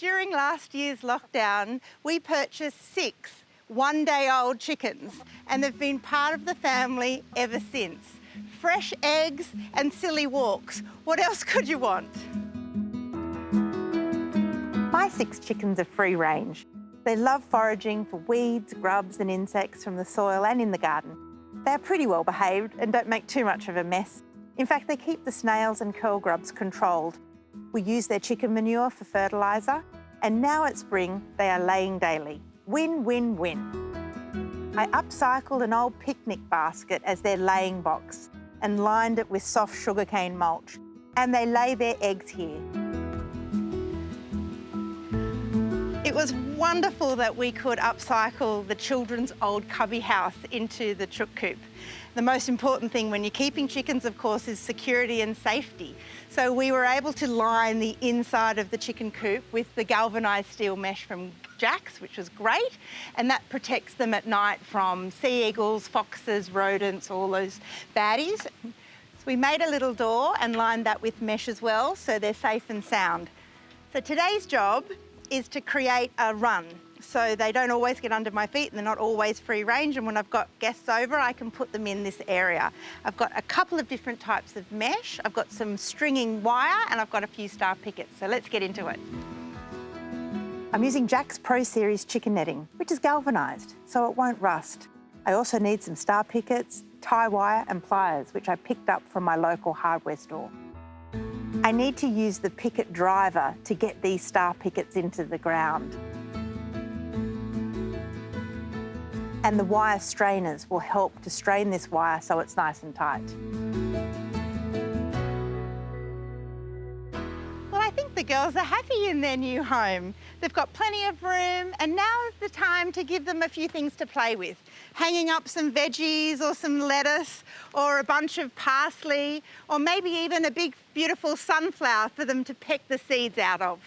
During last year's lockdown, we purchased 6 one-day-old chickens, and they've been part of the family ever since. Fresh eggs and silly walks. What else could you want? My 6 chickens are free range. They love foraging for weeds, grubs and insects from the soil and in the garden. They're pretty well behaved and don't make too much of a mess. In fact, they keep the snails and curl grubs controlled. We use their chicken manure for fertiliser, and now at spring, they are laying daily. Win, win, win. I upcycled an old picnic basket as their laying box and lined it with soft sugarcane mulch, and they lay their eggs here. It was wonderful that we could upcycle the children's old cubby house into the chook coop. The most important thing when you're keeping chickens, of course, is security and safety. So we were able to line the inside of the chicken coop with the galvanised steel mesh from Jack's, which was great, and that protects them at night from sea eagles, foxes, rodents, all those baddies. So we made a little door and lined that with mesh as well, so they're safe and sound. So today's job is to create a run. So they don't always get under my feet and they're not always free range, and when I've got guests over, I can put them in this area. I've got a couple of different types of mesh, I've got some stringing wire, and I've got a few star pickets. So let's get into it. I'm using Jack's Pro Series chicken netting, which is galvanised, so it won't rust. I also need some star pickets, tie wire and pliers, which I picked up from my local hardware store. I need to use the picket driver to get these star pickets into the ground. And the wire strainers will help to strain this wire so it's nice and tight. Well, I think the girls are happy in their new home. They've got plenty of room, and now is the time to give them a few things to play with. Hanging up some veggies or some lettuce or a bunch of parsley, or maybe even a big, beautiful sunflower for them to peck the seeds out of.